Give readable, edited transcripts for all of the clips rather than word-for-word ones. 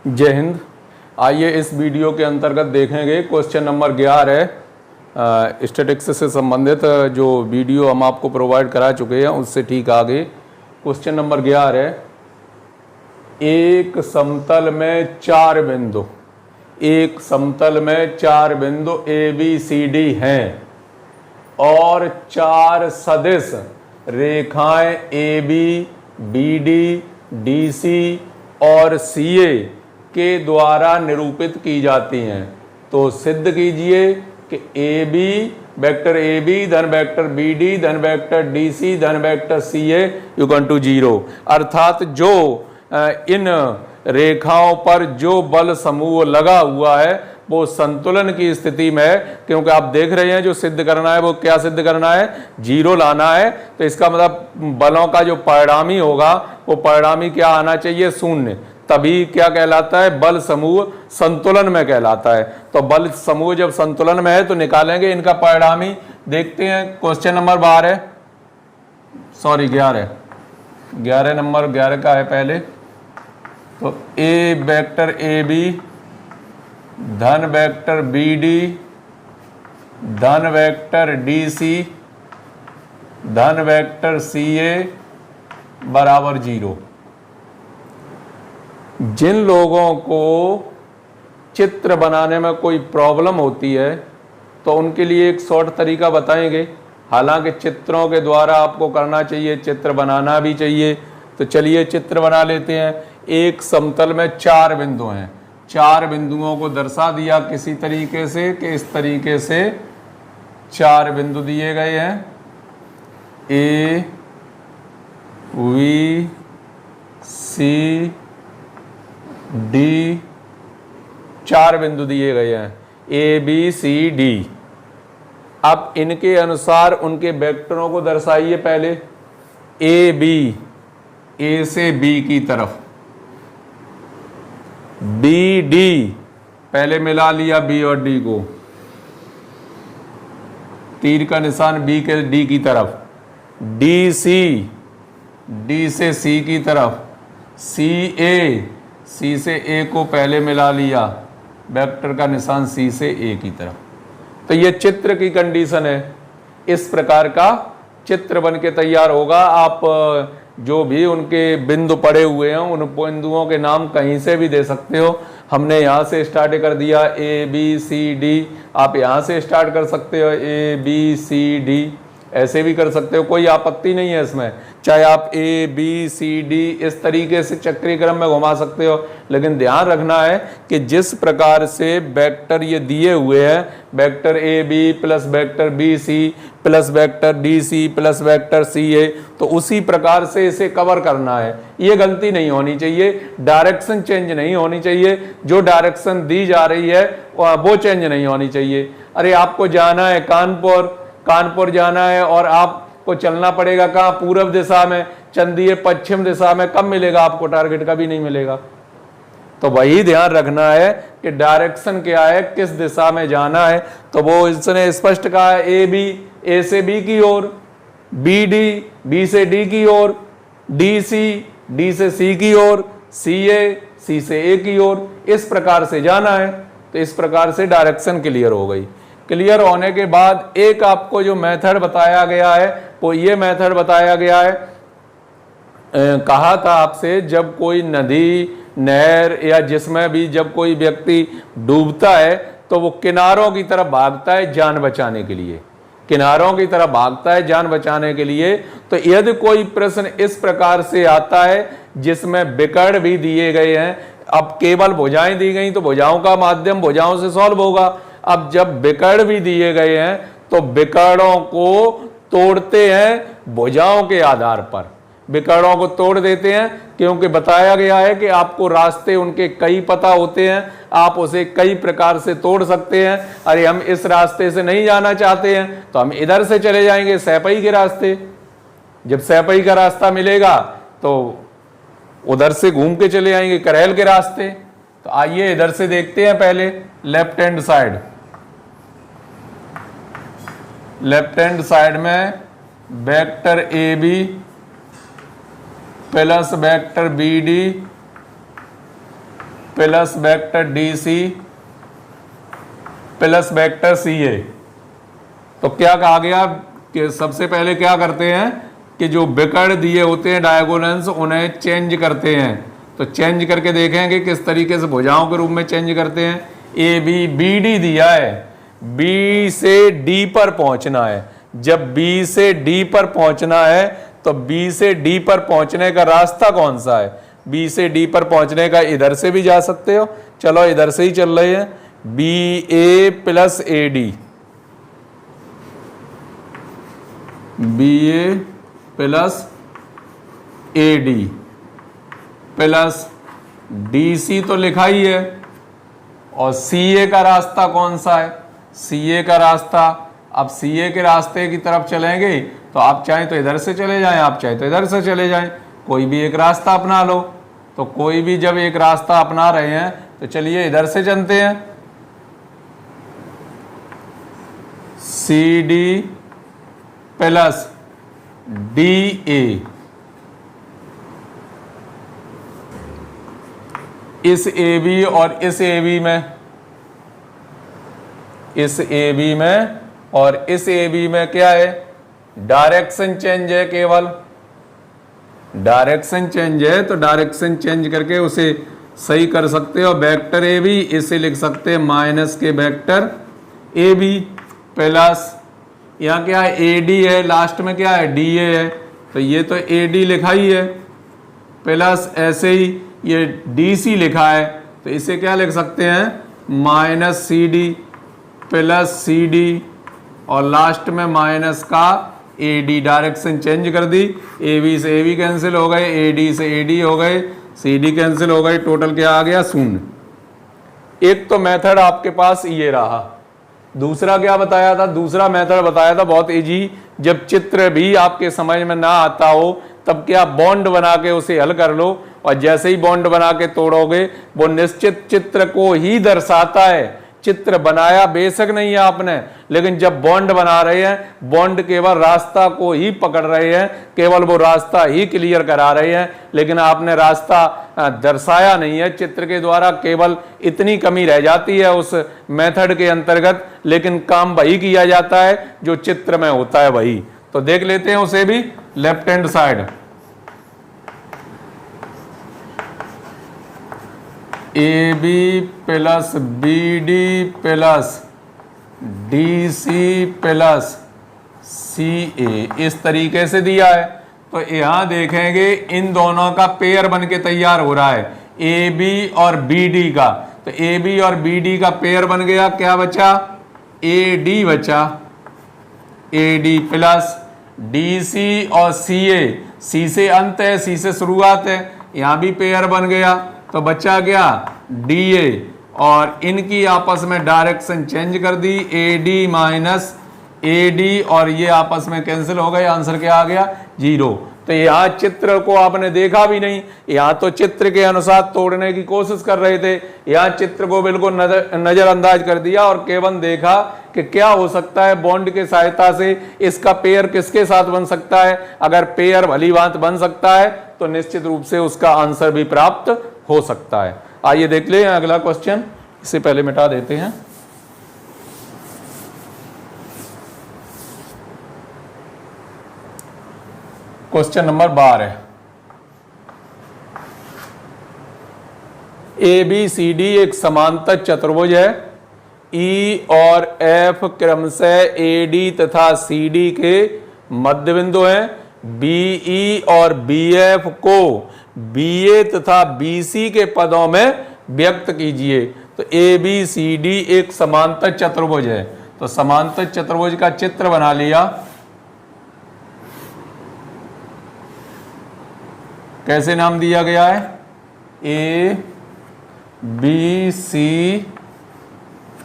जय हिंद। आइए इस वीडियो के अंतर्गत देखेंगे क्वेश्चन नंबर 11 स्टैटिक्स से संबंधित जो वीडियो हम आपको प्रोवाइड करा चुके हैं उससे ठीक आगे। क्वेश्चन नंबर 11, एक समतल में चार बिंदु ए बी सी डी हैं और चार सदिश रेखाएं A B B D D C और सी ए के द्वारा निरूपित की जाती हैं, तो सिद्ध कीजिए कि A B vector A B धन वेक्टर बी डी धन वेक्टर डी सी धन vector C A equal to 0। अर्थात जो इन रेखाओं पर जो बल समूह लगा हुआ है वो संतुलन की स्थिति में है, क्योंकि आप देख रहे हैं जो सिद्ध करना है वो क्या सिद्ध करना है, 0 लाना है। तो इसका मतलब बलों का जो परिणामी होगा वो परिणामी क्या आना चाहिए, 0। तभी क्या कहलाता है, बल समूह संतुलन में कहलाता है। तो बल समूह जब संतुलन में है तो निकालेंगे इनका परिणामी। देखते हैं क्वेश्चन नंबर 11 नंबर 11 का है पहले। तो ए वेक्टर ए बी धन वेक्टर बी डी धन वेक्टर डी सी धन वेक्टर सी ए बराबर 0। जिन लोगों को चित्र बनाने में कोई प्रॉब्लम होती है तो उनके लिए एक शॉर्ट तरीका बताएंगे। हालांकि चित्रों के द्वारा आपको करना चाहिए, चित्र बनाना भी चाहिए। तो चलिए चित्र बना लेते हैं। एक समतल में चार बिंदु हैं, चार बिंदुओं को दर्शा दिया किसी तरीके से कि इस तरीके से चार बिंदु दिए गए हैं, ए वी सी डी, चार बिंदु दिए गए हैं ए बी सी डी। अब इनके अनुसार उनके वेक्टरों को दर्शाइए। पहले ए बी, ए से बी की तरफ, बी डी, पहले मिला लिया बी और डी को, तीर का निशान बी के डी की तरफ, डी सी, डी से सी की तरफ, सी ए, सी से ए को पहले मिला लिया, वेक्टर का निशान सी से ए की तरफ। तो ये चित्र की कंडीशन है। इस प्रकार का चित्र बन के तैयार होगा। आप जो भी उनके बिंदु पड़े हुए हैं उन बिंदुओं के नाम कहीं से भी दे सकते हो। हमने यहाँ से स्टार्ट कर दिया ए बी सी डी, आप यहाँ से स्टार्ट कर सकते हो ए बी सी डी, ऐसे भी कर सकते हो, कोई आपत्ति नहीं है इसमें। चाहे आप ए बी सी डी इस तरीके से चक्रीय क्रम में घुमा सकते हो, लेकिन ध्यान रखना है कि जिस प्रकार से वेक्टर ये दिए हुए हैं, vector A B plus vector B C plus vector D C plus vector C A, तो उसी प्रकार से इसे कवर करना है। ये गलती नहीं होनी चाहिए, डायरेक्शन चेंज नहीं होनी चाहिए। जो डायरेक्शन दी जा रही है वो चेंज नहीं होनी चाहिए। अरे आपको जाना है कानपुर जाना है और आपको चलना पड़ेगा कहाँ, पूर्व दिशा में, चंदिए पश्चिम दिशा में, कब मिलेगा आपको टारगेट, कभी नहीं मिलेगा। तो वही ध्यान रखना है कि डायरेक्शन क्या है, किस दिशा में जाना है। तो वो इसने स्पष्ट कहा है ए बी, ए से बी की ओर, बी डी, बी से डी की ओर, डी सी, डी से सी की ओर, सी ए, सी से ए की ओर, इस प्रकार से जाना है। तो इस प्रकार से डायरेक्शन क्लियर हो गई। क्लियर होने के बाद एक आपको जो मेथड बताया गया है वो ये मेथड बताया गया है। कहा था आपसे जब कोई नदी, नहर या जिसमें भी जब कोई व्यक्ति डूबता है तो वो किनारों की तरफ भागता है जान बचाने के लिए, किनारों की तरफ भागता है जान बचाने के लिए। तो यदि कोई प्रश्न इस प्रकार से आता है जिसमें विकर्ण भी दिए गए हैं, अब केवल भुजाएं दी गई तो भुजाओं का माध्यम भुजाओं से सॉल्व होगा। अब जब विकर्ण भी दिए गए हैं तो विकर्णों को तोड़ते हैं भुजाओं के आधार पर, विकर्णों को तोड़ देते हैं, क्योंकि बताया गया है कि आपको रास्ते उनके कई पता होते हैं, आप उसे कई प्रकार से तोड़ सकते हैं। अरे हम इस रास्ते से नहीं जाना चाहते हैं तो हम इधर से चले जाएंगे सैपई के रास्ते, जब सैपई का रास्ता मिलेगा तो उधर से घूम के चले आएंगे करेल के रास्ते। तो आइए इधर से देखते हैं पहले left hand side. Left hand side में vector A B plus vector B D plus vector D C plus vector C A. तो क्या कहा गया कि सबसे पहले क्या करते हैं कि जो विकर्ण दिए होते हैं डायगोनल्स उन्हें चेंज करते हैं। तो चेंज करके देखेंगे किस तरीके से भुजाओं के रूप में चेंज करते हैं। ए बी बी डी दिया है, बी से डी पर पहुंचना है। जब बी से डी पर पहुंचना है तो बी से डी पर पहुंचने का रास्ता कौन सा है? बी से डी पर पहुंचने का इधर से भी जा सकते हो, चलो इधर से ही चल रहे हैं। B A plus A D, B A plus A D plus D C तो लिखा ही है। और सी ए का रास्ता कौन सा है? सी ए का रास्ता, अब सी ए के रास्ते की तरफ चलेंगे तो आप चाहें तो इधर से चले जाएं, आप चाहें तो इधर से चले जाएं, कोई भी एक रास्ता अपना लो। तो कोई भी जब एक रास्ता अपना रहे हैं तो चलिए इधर से चलते हैं। C D plus D A, इस ए बी और इस ए बी में, इस ए बी में और इस ए बी में क्या है? डायरेक्शन चेंज है, केवल डायरेक्शन चेंज है। तो डायरेक्शन चेंज करके उसे सही कर सकते हो। वेक्टर ए बी इसे लिख सकते हैं माइनस के वेक्टर ए बी प्लस यहाँ क्या है? ए डी है, लास्ट में क्या है? डी ए है, तो ये तो ए डी लिखा ही है, प्लस ऐसे ही ये डी सी लिखा है तो इसे क्या लिख सकते हैं? Minus C D plus C D और लास्ट में माइनस का ए डी। डायरेक्शन चेंज कर दी, ए बी से ए बी कैंसिल हो गए, ए डी से ए डी हो गए, सी डी कैंसिल हो गए, टोटल क्या आ गया? 0। एक तो मेथड आपके पास ये रहा। दूसरा क्या बताया था? दूसरा मेथड बताया था बहुत इजी, जब चित्र भी आपके समझ में ना आता हो तब क्या बॉन्ड बना के उसे हल कर लो, और जैसे ही बॉन्ड बना के तोड़ोगे वो निश्चित चित्र को ही दर्शाता है। चित्र बनाया बेशक नहीं है आपने, लेकिन जब बॉन्ड बना रहे हैं बॉन्ड केवल रास्ता को ही पकड़ रहे हैं, केवल वो रास्ता ही क्लियर करा रहे हैं, लेकिन आपने रास्ता दर्शाया नहीं है चित्र के द्वारा। केवल इतनी कमी रह जाती है उस मेथड के अंतर्गत, लेकिन काम वही किया जाता है जो चित्र में होता है वही। तो देख लेते हैं उसे भी। Left hand side A B plus B D plus D C plus C A, इस तरीके से दिया है। तो यहां देखेंगे इन दोनों का पेयर बन के तैयार हो रहा है, ए बी और बी डी का। तो ए बी और बी डी का पेयर बन गया, क्या बचा? ए डी बचा, A D plus D C और सी ए, सी से अंत है, सी से शुरुआत है, यहां भी पेयर बन गया। तो बचा गया डी ए, और इनकी आपस में डायरेक्शन चेंज कर दी, A D minus A D, और ये आपस में कैंसिल हो गए। आंसर क्या आ गया? 0। तो यहाँ चित्र को आपने देखा भी नहीं, यहाँ तो चित्र के अनुसार तोड़ने की कोशिश कर रहे थे, यहाँ चित्र को बिल्कुल नजरअंदाज कर दिया और केवल देखा कि क्या हो सकता है बॉन्ड के सहायता से इसका पेयर किसके साथ बन सकता है। अगर पेयर भली भांति बन सकता है तो निश्चित रूप से उसका आंसर भी प्राप्त हो सकता है। आइए देख लें अगला क्वेश्चन, इससे पहले मिटा देते हैं। Question number 12, A B C D एक समांतर चतुर्भुज है। ई और एफ क्रमशः ए डी तथा सी डी के मध्य बिंदु हैं। बी ई और बी एफ को बी ए तथा बी सी के पदों में व्यक्त कीजिए। तो ए बी सी डी एक समांतर चतुर्भुज है। तो समांतर चतुर्भुज का चित्र बना लिया। कैसे नाम दिया गया है? A B C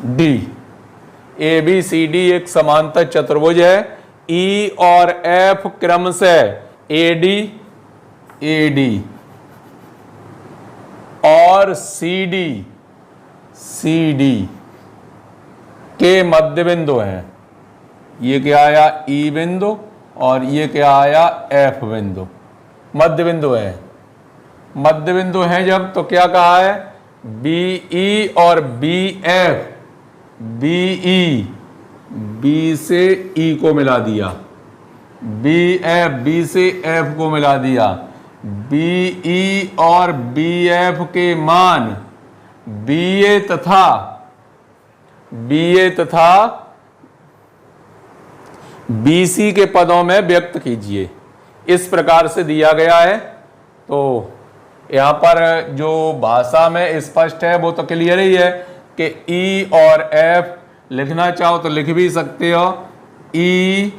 D. A B C D एक समांतर चतुर्भुज है। ई और एफ क्रमशः ए डी और सी डी के मध्य बिंदु हैं। ये क्या आया? ई बिंदु, और ये क्या आया? एफ बिंदु। मध्य बिंदु है। मध्य बिंदु है जब, तो क्या कहा है? बी ई और B F, B E, B से ई को मिला दिया, बी एफ, बी से एफ को मिला दिया, बी ई और बी एफ के मान बी ए तथा बी सी के पदों में व्यक्त कीजिए। इस प्रकार से दिया गया है। तो यहां पर जो भाषा में स्पष्ट है वो तो क्लियर ही है कि ई और एफ लिखना चाहो तो लिख भी सकते हो, ई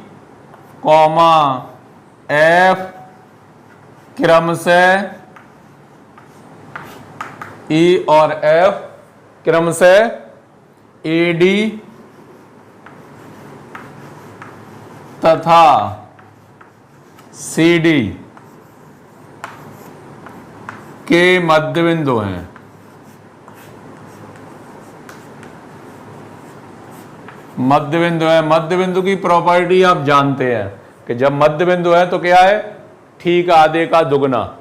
कॉमा एफ क्रमशः, ई और एफ क्रमशः ए डी तथा सी डी के मध्य बिंदु हैं। मध्य बिंदु है, मध्य बिंदु की प्रॉपर्टी आप जानते हैं कि जब मध्य बिंदु है तो क्या है, ठीक आधे का दुगना,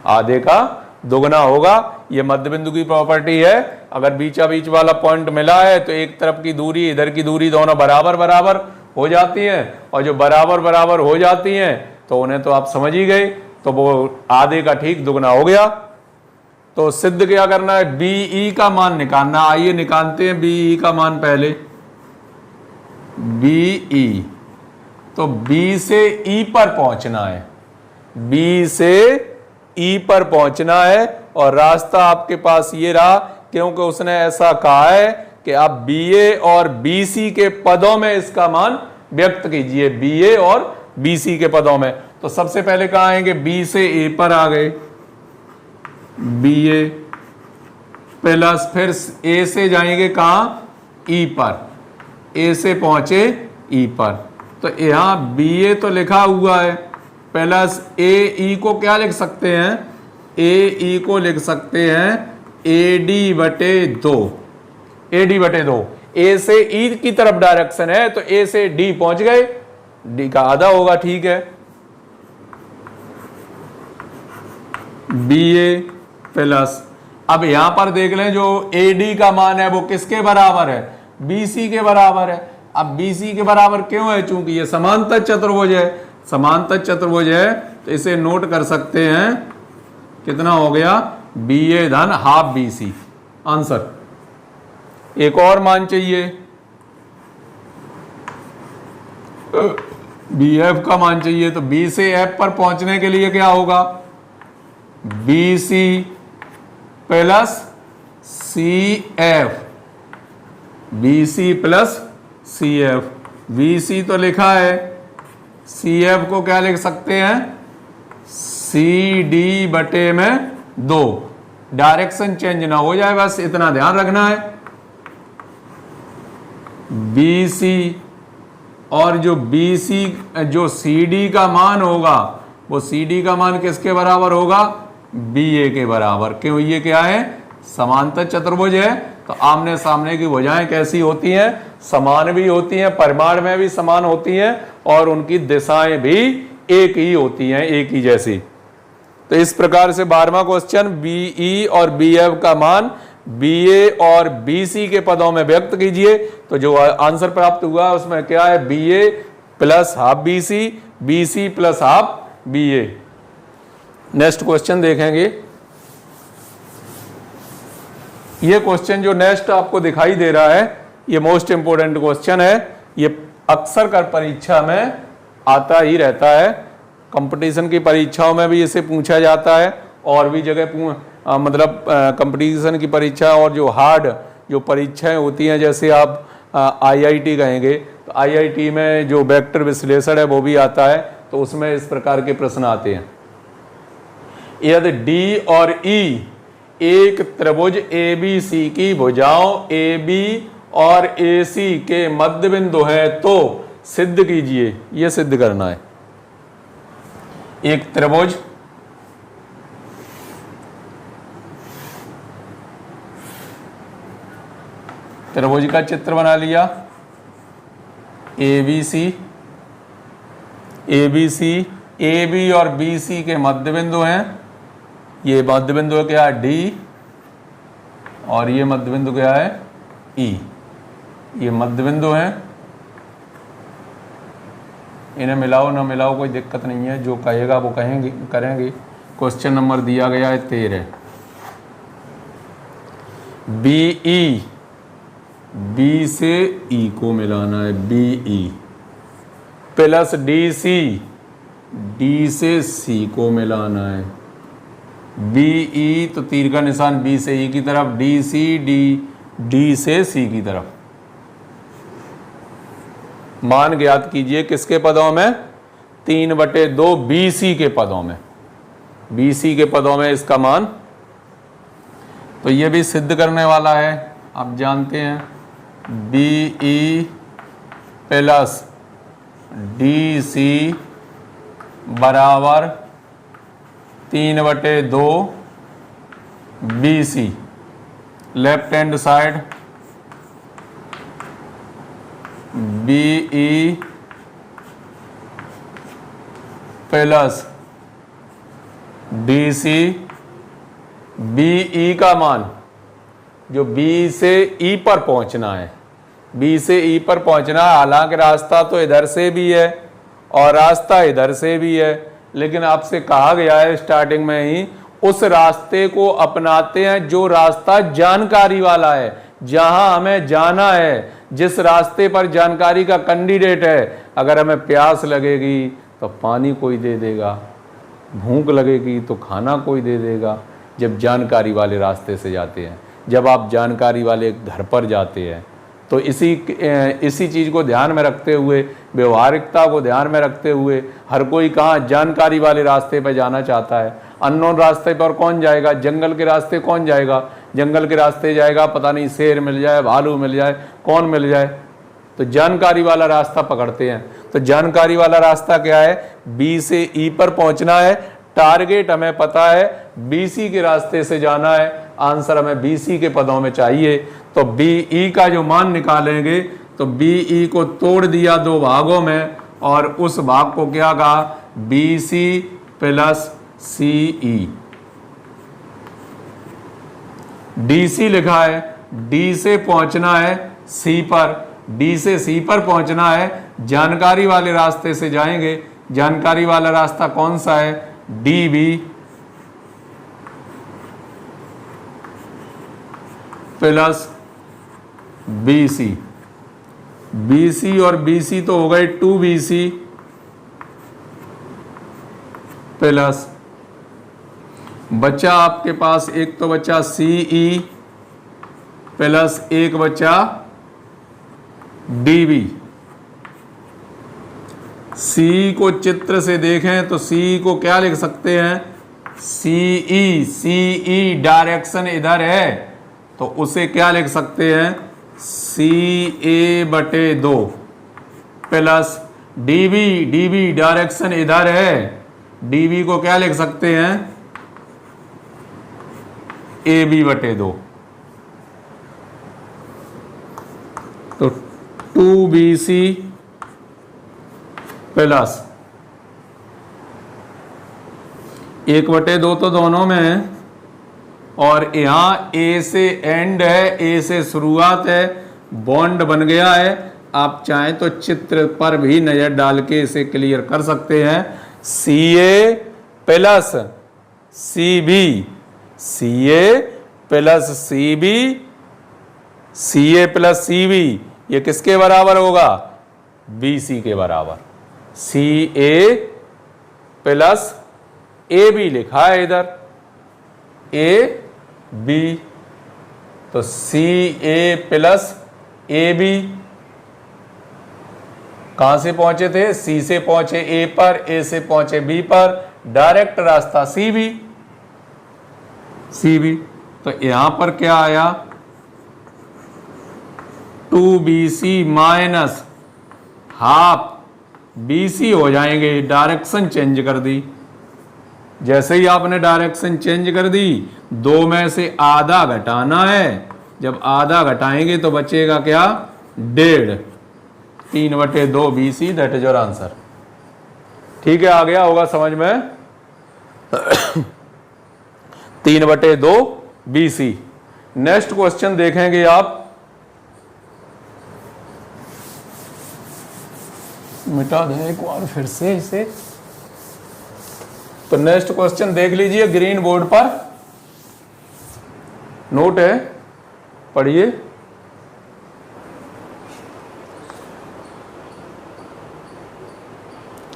आधे का दुगना होगा। ये मध्य बिंदु की प्रॉपर्टी है। अगर बीचा बीच वाला पॉइंट मिला है तो एक तरफ की दूरी इधर की दूरी दोनों बराबर बराबर हो जाती हैं, और जो बराबर बराबर हो जाती हैं तो उन्हें तो आप समझ ही गए, तो वो आधे का ठीक दुगना हो गया। तो सिद्ध क्या करना है, बी ई का मान निकालना। आइए निकालते हैं बी ई का मान पहले। बी ई, तो बी से ई पर पहुंचना है, बी से ई पर पहुंचना है, और रास्ता आपके पास ये रहा क्योंकि उसने ऐसा कहा है कि आप बी ए और बी सी के पदों में इसका मान व्यक्त कीजिए, बी ए और बी सी के पदों में। तो सबसे पहले कहाँ आएंगे, बी से ए पर आ गए, बी ए प्लस, फिर ए से जाएंगे कहाँ, ई पर, ए से पहुंचे ई पर, तो यहां बी ए तो लिखा हुआ है, प्लस ए ई को क्या लिख सकते हैं, ए ई को लिख सकते हैं ए डी बटे दो, ए डी बटे दो। ए से ई की तरफ डायरेक्शन है तो ए से डी पहुंच गए, डी का आधा होगा, ठीक है। बी ए प्लस, अब यहां पर देख लें जो ए डी का मान है वो किसके बराबर है, बी सी के बराबर है। अब बी सी के बराबर क्यों है, चूंकि ये समांतर चतुर्भुज है, समांतर चतुर्भुज है तो इसे नोट कर सकते हैं, कितना हो गया, बी ए धन हाफ बी सी, आंसर। एक और मान चाहिए, बी एफ का मान चाहिए, तो बी से एफ पर पहुंचने के लिए क्या होगा, B C plus C F, B C plus C F, B C तो लिखा है, सी एफ को क्या लिख सकते हैं, सी डी बटे में दो, डायरेक्शन चेंज ना हो जाए, बस इतना ध्यान रखना है। बी सी और जो बी सी, जो सी डी का मान होगा वो सी डी का मान किसके बराबर होगा, बी ए के बराबर। क्यों, ये क्या है, समांतर चतुर्भुज है तो आमने सामने की भुजाएं कैसी होती हैं, समान भी होती हैं, परिमाण में भी समान होती हैं, और उनकी दिशाएं भी एक ही होती हैं, एक ही जैसी। तो इस प्रकार से 12वां क्वेश्चन, बी ई और बी एफ का मान बी ए और बी सी के पदों में व्यक्त कीजिए। तो जो आंसर प्राप्त हुआ उसमें क्या है, B A plus half B C plus half B A. Next question देखेंगे। ये क्वेश्चन जो नेक्स्ट आपको दिखाई दे रहा है ये मोस्ट इंपोर्टेंट क्वेश्चन है, ये अक्सर कर परीक्षा में आता ही रहता है, कंपटीशन की परीक्षाओं में भी इसे पूछा जाता है, और भी जगह मतलब कंपटीशन की परीक्षा और जो हार्ड जो परीक्षाएं होती हैं, जैसे आप आईआईटी कहेंगे तो आईआईटी में जो वेक्टर विश्लेषण है वो भी आता है, तो उसमें इस प्रकार के प्रश्न आते हैं। यदि डी और ई एक त्रिभुज ए बी सी की भुजाओं ए बी और ए सी के मध्य बिंदु है तो सिद्ध कीजिए। यह सिद्ध करना है, एक त्रिभुज का चित्र बना लिया, ए बी सी और बी सी के मध्य बिंदु हैं, ये मध्य बिंदु है क्या, डी, और ये मध्य बिंदु क्या है, ई। ये मध्य बिंदु है, इन्हें मिलाओ ना मिलाओ कोई दिक्कत नहीं है, जो कहेगा वो कहेंगे करेंगे। क्वेश्चन नंबर दिया गया है 13, बी ई, बी से ई को मिलाना है, B E plus D C, D से सी को मिलाना है, बी ई तो तीर का निशान बी से ई की तरफ, डी सी डी, डी से सी की तरफ। मान ज्ञात कीजिए किसके पदों में, 3/2 बी सी के पदों में, बी सी के पदों में इसका मान। तो ये भी सिद्ध करने वाला है, आप जानते हैं, B E plus D C बराबर 3/2 B C. Left hand side B E plus D C, B E का मान जो बी से ई पर पहुंचना है, बी से ई पर पहुंचना है। हालांकि रास्ता तो इधर से भी है और रास्ता इधर से भी है, लेकिन आपसे कहा गया है स्टार्टिंग में ही उस रास्ते को अपनाते हैं जो रास्ता जानकारी वाला है, जहां हमें जाना है, जिस रास्ते पर जानकारी का कैंडिडेट है। अगर हमें प्यास लगेगी तो पानी कोई दे देगा, भूख लगेगी तो खाना कोई दे देगा, जब जानकारी वाले रास्ते से जाते हैं। जब आप जानकारी वाले घर पर जाते हैं तो इसी चीज़ को ध्यान में रखते हुए, व्यवहारिकता को ध्यान में रखते हुए, हर कोई कहाँ जानकारी वाले रास्ते पर जाना चाहता है। अननोन रास्ते पर कौन जाएगा, जंगल के रास्ते कौन जाएगा, जंगल के रास्ते जाएगा पता नहीं शेर मिल जाए, भालू मिल जाए, कौन मिल जाए, तो जानकारी वाला रास्ता पकड़ते हैं। तो जानकारी वाला रास्ता क्या है, बी से ई पर पहुंचना है, टारगेट हमें पता है, बीसी के रास्ते से जाना है, आंसर हमें बीसी के पदों में चाहिए। तो बी ई का जो मान निकालेंगे तो बी ई को तोड़ दिया 2 भागों में और उस भाग को क्या कहा, बी सी प्लस सी ई। डी सी लिखा है, डी से पहुंचना है सी पर, डी से सी पर पहुंचना है, जानकारी वाले रास्ते से जाएंगे। जानकारी वाला रास्ता कौन सा है, D B plus B C. B C और बी सी तो हो गए 2BC प्लस बचा आपके पास एक तो बचा CE प्लस एक बचा DB। C को चित्र से देखें तो C को क्या लिख सकते हैं, CE डायरेक्शन इधर है तो उसे क्या लिख सकते हैं, CA/2 प्लस DB डायरेक्शन इधर है, DB को क्या लिख सकते हैं, AB/2। तो 2BC प्लस 1/2 तो दोनों में है और यहां A से एंड है, A से शुरुआत है, बॉन्ड बन गया है। आप चाहें तो चित्र पर भी नजर डाल के इसे क्लियर कर सकते हैं। CA plus CB, CA plus CB, CA plus CB ये किसके बराबर होगा, BC के बराबर। CA प्लस AB लिखा है इधर, AB तो CA प्लस AB। कहां से पहुंचे थे, C से पहुंचे A पर, A से पहुंचे B पर, डायरेक्ट रास्ता CB। तो यहां पर क्या आया, 2BC माइनस हाफ BC हो जाएंगे, डायरेक्शन चेंज कर दी। जैसे ही आपने डायरेक्शन चेंज कर दी, 2 में से आधा घटाना है, जब आधा घटाएंगे तो बचेगा क्या, 1.5। 3/2 BC, that is your answer. ठीक है, आ गया होगा समझ में। 3/2 BC। नेक्स्ट क्वेश्चन देखेंगे आप, मिटा दें एक बार फिर से इसे। तो नेक्स्ट क्वेश्चन देख लीजिए, ग्रीन बोर्ड पर नोट है, पढ़िए।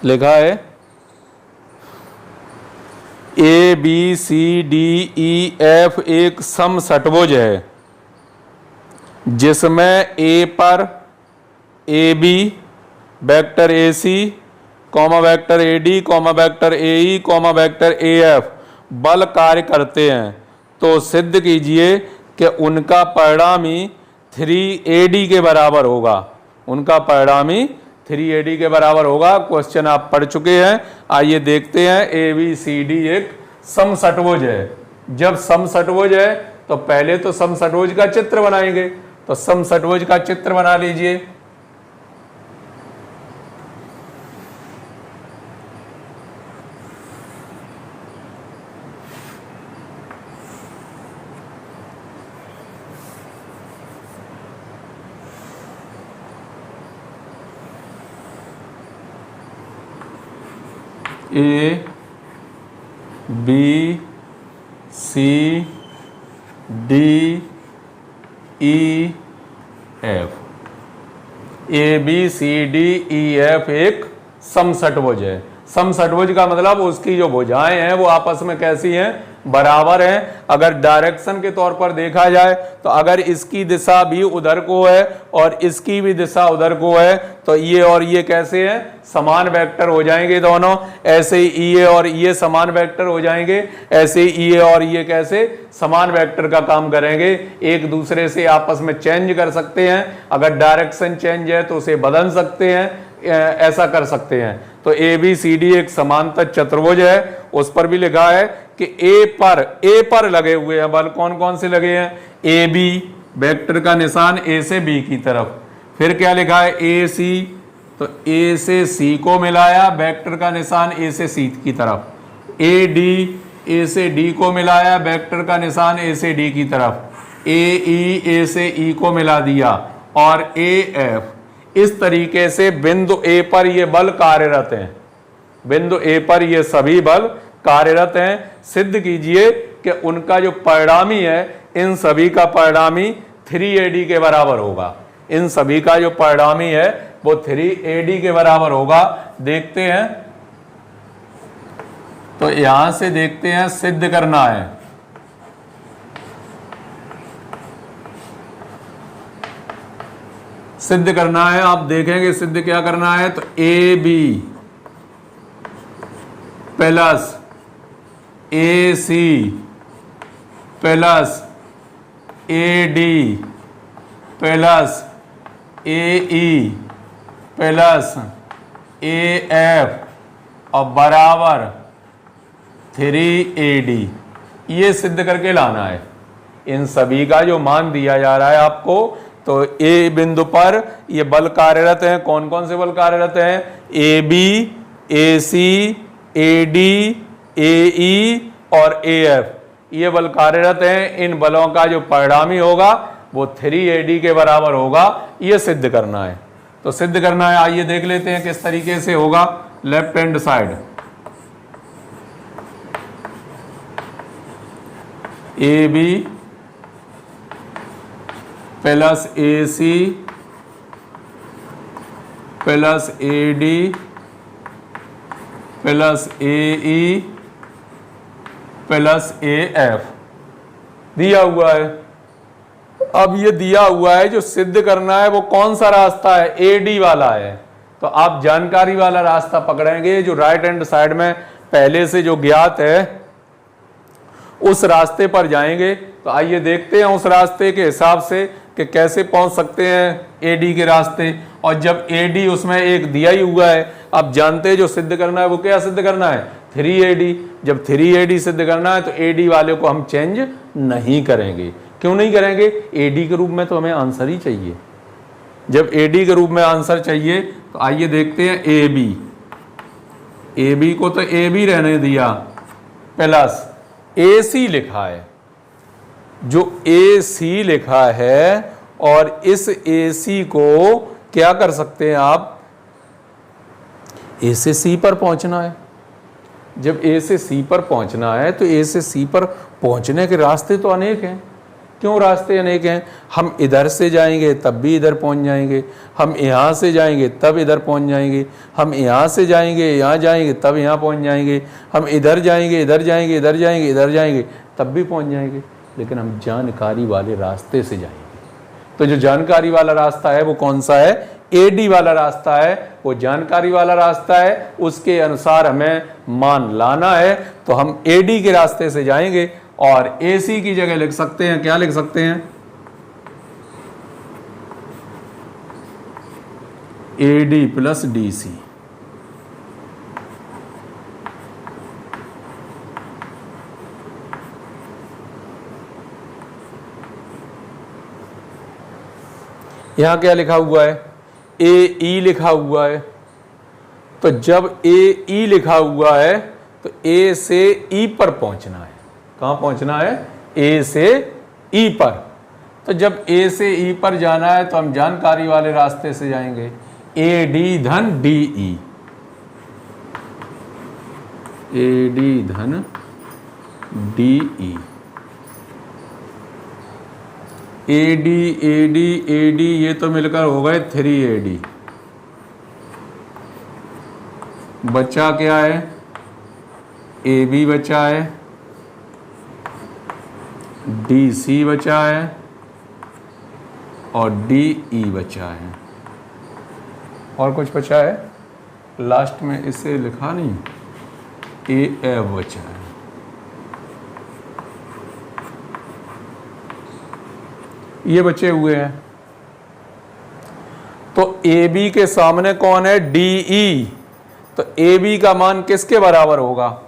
लिखा है A B C D E F एक समषट्भुज है जिसमें ए पर A B vector A C comma vector A D comma vector A E comma vector A F बल कार्य करते हैं, तो सिद्ध कीजिए कि उनका परिणामी 3AD के बराबर होगा। उनका परिणामी 3AD के बराबर होगा। क्वेश्चन आप पढ़ चुके हैं, आइए देखते हैं। ABCD एक समषट्भुज है। जब समषट्भुज है तो पहले तो समषट्भुज का चित्र बनाएंगे, तो समषट्भुज का चित्र बना लीजिए। A B C D E F, ABCDEF एक समषट्भुज है। समषट्भुज का मतलब उसकी जो भुजाएं हैं वो आपस में कैसी हैं, बराबर हैं। अगर डायरेक्शन के तौर पर देखा जाए तो अगर इसकी दिशा भी उधर को है और इसकी भी दिशा उधर को है तो ये और ये कैसे हैं, समान वेक्टर हो जाएंगे दोनों। ऐसे ही ये और ये समान वेक्टर हो जाएंगे, ऐसे ही ये और ये कैसे समान वेक्टर का काम करेंगे, एक दूसरे से आपस में चेंज कर सकते हैं। अगर डायरेक्शन चेंज है तो उसे बदल सकते हैं, ऐसा कर सकते हैं। तो ABCD एक समांतर चतुर्भुज है। उस पर भी लिखा है कि ए पर लगे हुए हैं बल। कौन कौन से लगे हैं, AB वेक्टर का निशान A से B की तरफ। फिर क्या लिखा है, AC, तो A से C को मिलाया, वेक्टर का निशान A से C की तरफ। AD, A से D को मिलाया, वेक्टर का निशान A से D की तरफ। AE, A से E को मिला दिया, और AF। इस तरीके से बिंदु A पर ये बल कार्यरत हैं, बिंदु A पर ये सभी बल कार्यरत हैं। सिद्ध कीजिए कि उनका जो परिणामी है, इन सभी का परिणामी 3AD के बराबर होगा। इन सभी का जो परिणामी है वो 3AD के बराबर होगा। देखते हैं, तो यहां से देखते हैं, सिद्ध करना है। सिद्ध करना है, आप देखेंगे सिद्ध क्या करना है। तो AB plus AC plus AD plus AE plus AF और बराबर 3AD, ये सिद्ध करके लाना है। इन सभी का जो मान दिया जा रहा है आपको, तो A बिंदु पर ये बल कार्यरत हैं। कौन कौन से बल कार्यरत हैं, AB, AC, AD, AE और AF, ये बल कार्यरत हैं। इन बलों का जो परिणामी होगा वो 3AD के बराबर होगा। ये सिद्ध करना है। तो सिद्ध करना है, आइए देख लेते हैं किस तरीके से होगा। Left hand side, AB plus AC plus AD plus AE plus AF दिया हुआ है। अब ये दिया हुआ है, जो सिद्ध करना है वो कौन सा रास्ता है, AD वाला है। तो आप जानकारी वाला रास्ता पकड़ेंगे, जो राइट हैंड साइड में पहले से जो ज्ञात है उस रास्ते पर जाएंगे। तो आइए देखते हैं उस रास्ते के हिसाब से कि कैसे पहुंच सकते हैं AD के रास्ते। और जब AD उसमें एक दिया ही हुआ है, आप जानते हैं जो सिद्ध करना है वो क्या सिद्ध करना है, 3AD। जब 3AD सिद्ध करना है तो AD वाले को हम चेंज नहीं करेंगे। क्यों नहीं करेंगे, AD के रूप में तो हमें आंसर ही चाहिए। जब AD के रूप में आंसर चाहिए तो आइए देखते हैं AB को तो AB रहने दिया, प्लस AC लिखा है, जो ए सी लिखा है और इस ए सी को क्या कर सकते हैं आप, ए से सी पर पहुंचना है। जब ए से सी पर पहुंचना है तो ए से सी पर पहुंचने के रास्ते तो अनेक हैं। क्यों रास्ते अनेक हैं? हम इधर से जाएंगे तब भी इधर पहुंच जाएंगे, हम यहाँ से जाएंगे तब इधर पहुंच जाएंगे, हम यहाँ से जाएंगे यहाँ जाएंगे तब यहाँ पहुंच जाएंगे, हम इधर जाएंगे इधर जाएंगे इधर जाएंगे इधर जाएंगे तब भी पहुंच जाएंगे। लेकिन हम जानकारी वाले रास्ते से जाएंगे। तो जो जानकारी वाला रास्ता है वो कौन सा है? एडी वाला रास्ता है, वो जानकारी वाला रास्ता है, उसके अनुसार हमें मान लाना है। तो हम एडी के रास्ते से जाएंगे और एसी की जगह लिख सकते हैं, क्या लिख सकते हैं? A D plus D C. यहां क्या लिखा हुआ है? ए ई लिखा हुआ है। तो जब ए ई लिखा हुआ है तो ए से ई पर पहुंचना है। कहां पहुंचना है? ए से ई पर। तो जब ए से ई पर जाना है तो हम जानकारी वाले रास्ते से जाएंगे, ए डी धन डी ई, ए डी धन D E, A D A D A D ये तो मिलकर हो गए 3AD। बचा क्या है? AB बचा है, DC बचा है और DE बचा है। और कुछ बचा है? लास्ट में इसे लिखा नहीं, AF बचा है। ये बचे हुए हैं। तो AB के सामने कौन है? DE। तो AB का मान किसके बराबर होगा?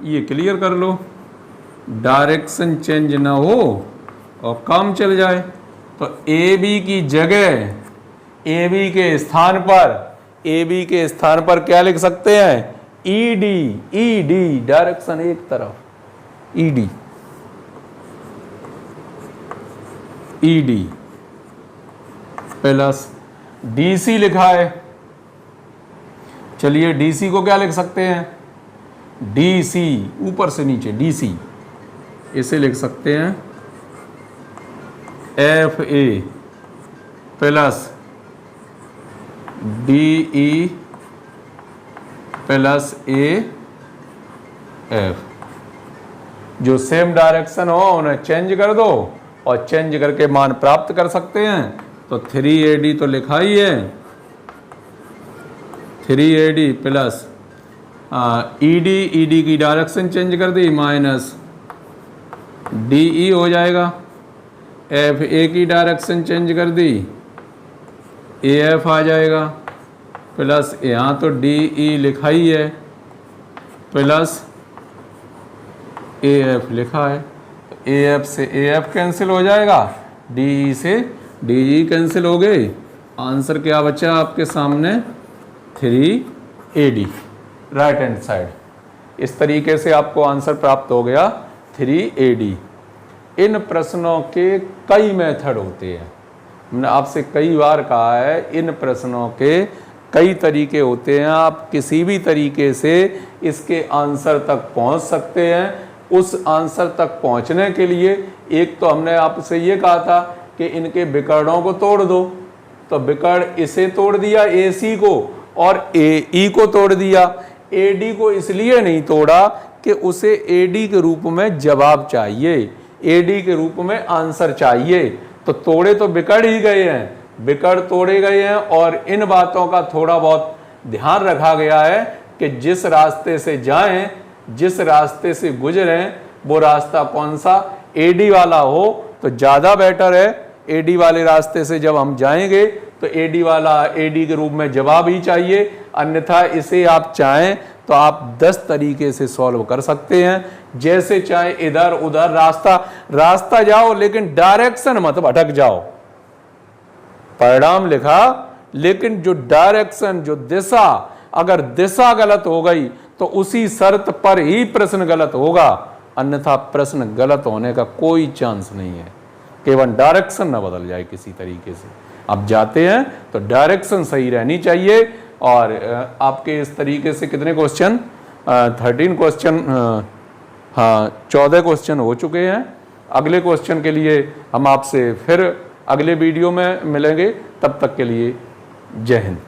ये क्लियर कर लो, डायरेक्शन चेंज ना हो और काम चल जाए। तो AB की जगह, AB के स्थान पर क्या लिख सकते हैं? ED डायरेक्शन एक तरफ, ED प्लस DC लिखा है। चलिए DC को क्या लिख सकते हैं? DC ऊपर से नीचे DC, इसे लिख सकते हैं FA plus DE plus AF। जो सेम डायरेक्शन हो उन्हें चेंज कर दो और चेंज करके मान प्राप्त कर सकते हैं। तो 3AD तो लिखा ही है, 3AD प्लस ED की डायरेक्शन चेंज कर दी माइनस DE हो जाएगा, FA की डायरेक्शन चेंज कर दी AF आ जाएगा, प्लस यहाँ तो DE लिखा ही है प्लस AF लिखा है। AF से AF कैंसिल हो जाएगा, DE से DE कैंसिल हो गए। आंसर क्या बचा आपके सामने? 3AD right hand side. इस तरीके से आपको आंसर प्राप्त हो गया 3AD। इन प्रश्नों के कई मेथड होते हैं। हमने आपसे कई बार कहा है इन प्रश्नों के कई तरीके होते हैं। आप किसी भी तरीके से इसके आंसर तक पहुंच सकते हैं। उस आंसर तक पहुंचने के लिए एक तो हमने आपसे ये कहा था कि इनके विकर्णों को तोड़ दो। तो विकर्ण इसे तोड़ दिया AC को और AE को तोड़ दिया। AD को इसलिए नहीं तोड़ा कि उसे AD के रूप में जवाब चाहिए, AD के रूप में आंसर चाहिए। तो तोड़े तो विकर्ण ही गए हैं, विकर्ण तोड़े गए हैं। और इन बातों का थोड़ा बहुत ध्यान रखा गया है कि जिस रास्ते से जाएं, जिस रास्ते से गुजरें, वो रास्ता कौन सा AD वाला हो तो ज़्यादा बेटर है। AD वाले रास्ते से जब हम जाएंगे तो AD वाला AD के रूप में जवाब ही चाहिए, अन्यथा इसे आप चाहें तो आप 10 तरीके से सॉल्व कर सकते हैं। जैसे चाहे इधर उधर रास्ता जाओ, लेकिन डायरेक्शन मत भटक जाओ। परिणाम लिखा, लेकिन जो डायरेक्शन, जो दिशा, अगर दिशा गलत हो गई तो उसी शर्त पर ही प्रश्न गलत होगा। अन्यथा प्रश्न गलत होने का कोई चांस नहीं है। केवल डायरेक्शन ना बदल जाए किसी तरीके से। आप जाते हैं तो डायरेक्शन सही रहनी चाहिए। और आपके इस तरीके से कितने क्वेश्चन, 13 क्वेश्चन, हाँ 14 क्वेश्चन हो चुके हैं। अगले क्वेश्चन के लिए हम आपसे फिर अगले वीडियो में मिलेंगे। तब तक के लिए जय हिंद।